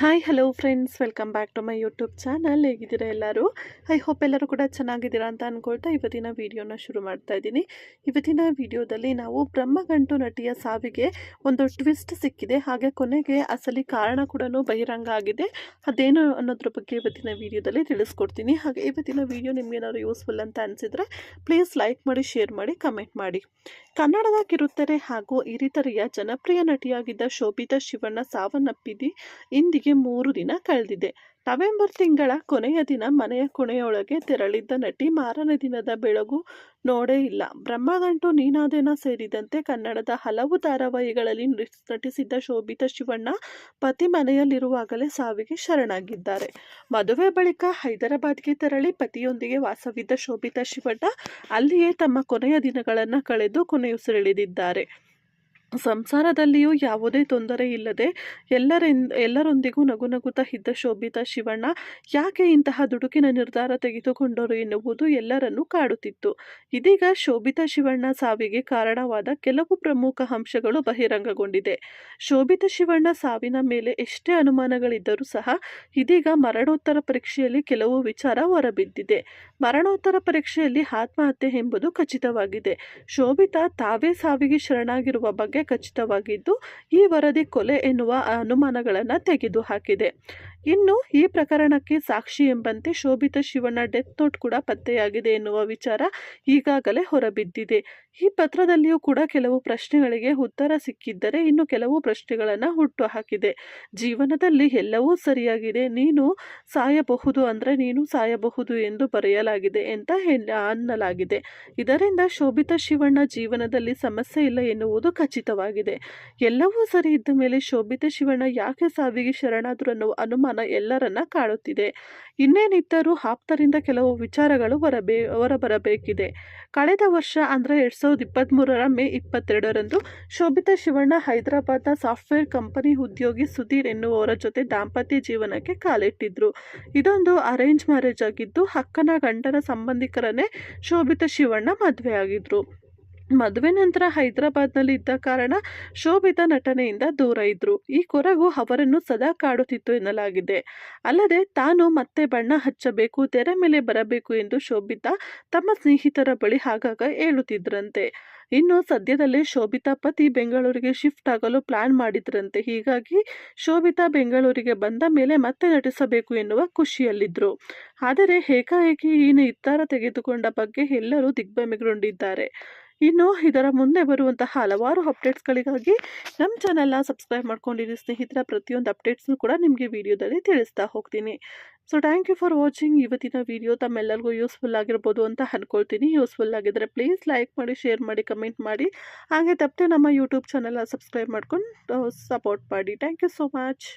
Hi hello friends, welcome back to my YouTube channel. ಹೇಗಿದ್ದೀರಾ ಎಲ್ಲರೂ? I hope ಎಲ್ಲರೂ ಕೂಡ ಚೆನ್ನಾಗಿದ್ದೀರಾ ಅಂತ ಅಂದ್ಕೊಳ್ತಾ ಇವತ್ತಿನ ವಿಡಿಯೋನ ಶುರು ಮಾಡ್ತಾ ಇದ್ದೀನಿ. ಇವತ್ತಿನ ವಿಡಿಯೋದಲ್ಲಿ ನಾವು ಬ್ರಹ್ಮಗಂಟು ನಟಿಯ ಸಾವಿಗೆ ಒಂದು ಟ್ವಿಸ್ಟ್ ಸಿಕ್ಕಿದೆ, ಹಾಗೆ ಕೊನೆಗೆ ಅಸಲಿ ಕಾರಣ ಕೂಡ ಬಹಿರಂಗ ಆಗಿದೆ. ಅದೇನು ಅನ್ನೋದ್ರ ಬಗ್ಗೆ ಇವತ್ತಿನ ವಿಡಿಯೋದಲ್ಲಿ ತಿಳಿಸ್ಕೊಡ್ತೀನಿ. ಹಾಗೆ ಇವತ್ತಿನ ವಿಡಿಯೋ ನಿಮ್ಗೆ ಏನಾದ್ರು ಯೂಸ್ಫುಲ್ ಅಂತ ಅನಿಸಿದ್ರೆ ಪ್ಲೀಸ್ ಲೈಕ್ ಮಾಡಿ, ಶೇರ್ ಮಾಡಿ, ಕಮೆಂಟ್ ಮಾಡಿ. ಕನ್ನಡದ ಕಿರುತೆರೆ ಹಾಗೂ ಹಿರಿತೆರೆಯ ಜನಪ್ರಿಯ ನಟಿಯಾಗಿದ್ದ ಶೋಭಿತಾ ಶಿವಣ್ಣ ಸಾವನ್ನಪ್ಪಿದ್ದು ಇಂದಿಗೆ 3 ದಿನ ಕಳೆದಿದೆ. ನವೆಂಬರ್ ತಿಂಗಳ ಕೊನೆಯ ದಿನ ಮನೆಯ ಕೊನೆಯೊಳಗೆ ತೆರಳಿದ್ದ ನಟಿ ಮಾರನೇ ದಿನದ ಬೆಳಗು ನೋಡೇ ಇಲ್ಲ. ಬ್ರಹ್ಮಗಂಟು, ನೀನಾದೇನ ಸೇರಿದಂತೆ ಕನ್ನಡದ ಹಲವು ಧಾರಾವಾಹಿಗಳಲ್ಲಿ ನಟಿಸಿದ್ದ ಶೋಭಿತಾ ಶಿವಣ್ಣ ಪತಿ ಮನೆಯಲ್ಲಿರುವಾಗಲೇ ಸಾವಿಗೆ ಶರಣಾಗಿದ್ದಾರೆ. ಮದುವೆ ಬಳಿಕ ಹೈದರಾಬಾದ್ಗೆ ತೆರಳಿ ಪತಿಯೊಂದಿಗೆ ವಾಸವಿದ್ದ ಶೋಭಿತಾ ಶಿವಣ್ಣ ಅಲ್ಲಿಯೇ ತಮ್ಮ ಕೊನೆಯ ದಿನಗಳನ್ನು ಕಳೆದು ಕೊನೆಯುಸಿರೆಳೆದಿದ್ದಾರೆ. ಸಂಸಾರದಲ್ಲಿಯೂ ಯಾವುದೇ ತೊಂದರೆ ಇಲ್ಲದೆ ಎಲ್ಲರೊಂದಿಗೂ ನಗುತ್ತಾ ಇದ್ದ ಶೋಭಿತಾ ಶಿವಣ್ಣ ಯಾಕೆ ಇಂತಹ ದುಡುಕಿನ ನಿರ್ಧಾರ ತೆಗೆದುಕೊಂಡರು ಎನ್ನುವುದು ಎಲ್ಲರನ್ನೂ ಕಾಡುತ್ತಿತ್ತು. ಇದೀಗ ಶೋಭಿತಾ ಶಿವಣ್ಣ ಸಾವಿಗೆ ಕಾರಣವಾದ ಕೆಲವು ಪ್ರಮುಖ ಅಂಶಗಳು ಬಹಿರಂಗಗೊಂಡಿದೆ. ಶೋಭಿತಾ ಶಿವಣ್ಣ ಸಾವಿನ ಮೇಲೆ ಎಷ್ಟೇ ಅನುಮಾನಗಳಿದ್ದರೂ ಸಹ ಇದೀಗ ಮರಣೋತ್ತರ ಪರೀಕ್ಷೆಯಲ್ಲಿ ಕೆಲವು ವಿಚಾರ ಹೊರಬಿದ್ದಿದೆ. ಮರಣೋತ್ತರ ಪರೀಕ್ಷೆಯಲ್ಲಿ ಆತ್ಮಹತ್ಯೆ ಎಂಬುದು ಖಚಿತವಾಗಿದೆ. ಶೋಭಿತಾ ತಾವೇ ಸಾವಿಗೆ ಶರಣಾಗಿರುವ ಬಗ್ಗೆ ಖಚಿತವಾಗಿದ್ದು, ಈ ವರದಿ ಕೊಲೆ ಎನ್ನುವ ಅನುಮಾನಗಳನ್ನು ತೆಗೆದುಹಾಕಿದೆ. ಇನ್ನು ಈ ಪ್ರಕರಣಕ್ಕೆ ಸಾಕ್ಷಿ ಎಂಬಂತೆ ಶೋಭಿತಾ ಶಿವಣ್ಣ ಡೆತ್ ನೋಟ್ ಕೂಡ ಪತ್ತೆಯಾಗಿದೆ ಎನ್ನುವ ವಿಚಾರ ಈಗಾಗಲೇ ಹೊರಬಿದ್ದಿದೆ. ಈ ಪತ್ರದಲ್ಲಿಯೂ ಕೂಡ ಕೆಲವು ಪ್ರಶ್ನೆಗಳಿಗೆ ಉತ್ತರ ಸಿಕ್ಕಿದ್ದರೆ ಇನ್ನು ಕೆಲವು ಪ್ರಶ್ನೆಗಳನ್ನು ಹುಟ್ಟುಹಾಕಿದೆ. ಜೀವನದಲ್ಲಿ ಎಲ್ಲವೂ ಸರಿಯಾಗಿದೆ, ನೀನು ಸಾಯಬಹುದು ಅಂದರೆ ನೀನು ಸಾಯಬಹುದು ಎಂದು ಬರೆಯಲಾಗಿದೆ ಅಂತ ಅನ್ನಲಾಗಿದೆ. ಇದರಿಂದ ಶೋಭಿತಾ ಶಿವಣ್ಣ ಜೀವನದಲ್ಲಿ ಸಮಸ್ಯೆ ಇಲ್ಲ ಎನ್ನುವುದು ಖಚಿತವಾಗಿದೆ. ಎಲ್ಲವೂ ಸರಿ ಇದ್ದ ಮೇಲೆ ಶೋಭಿತಾ ಶಿವಣ್ಣ ಯಾಕೆ ಸಾವಿಗೆ ಶರಣಾದರು ಅನ್ನುವ ಅನುಮಾನ ಎಲ್ಲರನ್ನ ಕಾಡುತ್ತಿದೆ. ಇನ್ನೇನಿದ್ದರೂ ಆಪ್ತರಿಂದ ಕೆಲವು ವಿಚಾರಗಳು ಹೊರಬರಬೇಕಿದೆ. ಕಳೆದ ವರ್ಷ ಅಂದರೆ 2023 ಮೇ 22ರಂದು ಶೋಭಿತಾ ಶಿವಣ್ಣ ಹೈದರಾಬಾದ್ನ ಸಾಫ್ಟ್ವೇರ್ ಕಂಪನಿ ಉದ್ಯೋಗಿ ಸುಧೀರ್ ಎನ್ನುವವರ ಜೊತೆ ದಾಂಪತ್ಯ ಜೀವನಕ್ಕೆ ಕಾಲಿಟ್ಟಿದ್ರು. ಇದೊಂದು ಅರೇಂಜ್ ಮ್ಯಾರೇಜ್ ಆಗಿದ್ದು, ಅಕ್ಕನ ಗಂಡನ ಸಂಬಂಧಿಕರನ್ನೇ ಶೋಭಿತಾ ಶಿವಣ್ಣ ಮದುವೆಯಾಗಿದ್ರು. ಮದುವೆ ನಂತರ ಹೈದರಾಬಾದ್ನಲ್ಲಿ ಇದ್ದ ಕಾರಣ ಶೋಭಿತಾ ನಟನೆಯಿಂದ ದೂರ ಇದ್ರು. ಈ ಕೊರಗು ಅವರನ್ನು ಸದಾ ಕಾಡುತ್ತಿತ್ತು ಎನ್ನಲಾಗಿದೆ. ಅಲ್ಲದೆ ತಾನು ಮತ್ತೆ ಬಣ್ಣ ಹಚ್ಚಬೇಕು, ತೆರೆ ಮೇಲೆ ಬರಬೇಕು ಎಂದು ಶೋಭಿತಾ ತಮ್ಮ ಸ್ನೇಹಿತರ ಬಳಿ ಆಗಾಗ ಹೇಳುತ್ತಿದ್ರಂತೆ. ಇನ್ನು ಸದ್ಯದಲ್ಲೇ ಶೋಭಿತಾ ಪತಿ ಬೆಂಗಳೂರಿಗೆ ಶಿಫ್ಟ್ ಆಗಲು ಪ್ಲಾನ್ ಮಾಡಿದ್ರಂತೆ. ಹೀಗಾಗಿ ಶೋಭಿತಾ ಬೆಂಗಳೂರಿಗೆ ಬಂದ ಮೇಲೆ ಮತ್ತೆ ನಟಿಸಬೇಕು ಎನ್ನುವ ಖುಷಿಯಲ್ಲಿದ್ರು. ಆದರೆ ಏಕಾಏಕಿ ಈ ನಿರ್ಧಾರ ತೆಗೆದುಕೊಂಡ ಬಗ್ಗೆ ಎಲ್ಲರೂ ದಿಗ್ಭ್ರಮೆಗೊಂಡಿದ್ದಾರೆ. ಇನ್ನು ಇದರ ಮುಂದೆ ಬರುವಂತಹ ಹಲವಾರು ಅಪ್ಡೇಟ್ಸ್ಗಳಿಗಾಗಿ ನಮ್ಮ ಚಾನಲ್ನ ಸಬ್ಸ್ಕ್ರೈಬ್ ಮಾಡ್ಕೊಂಡಿರಿ ಸ್ನೇಹಿತರ. ಪ್ರತಿಯೊಂದು ಅಪ್ಡೇಟ್ಸ್ನು ಕೂಡ ನಿಮಗೆ ವಿಡಿಯೋದಲ್ಲಿ ತಿಳಿಸ್ತಾ ಹೋಗ್ತೀನಿ. So thank you for watching. ಇವತ್ತಿನ ವಿಡಿಯೋ ತಮ್ಮೆಲ್ಲರಿಗೂ ಯೂಸ್ಫುಲ್ ಆಗಿರ್ಬೋದು ಅಂತ ಅಂದ್ಕೊಳ್ತೀನಿ. ಯೂಸ್ಫುಲ್ ಆಗಿದ್ದರೆ ಪ್ಲೀಸ್ ಲೈಕ್ ಮಾಡಿ, ಶೇರ್ ಮಾಡಿ, ಕಮೆಂಟ್ ಮಾಡಿ. ಹಾಗೆ ತಪ್ಪದೆ ನಮ್ಮ ಯೂಟ್ಯೂಬ್ ಚಾನಲ್ನ ಸಬ್ಸ್ಕ್ರೈಬ್ ಮಾಡ್ಕೊಂಡು ಸಪೋರ್ಟ್ ಮಾಡಿ. Thank you so much.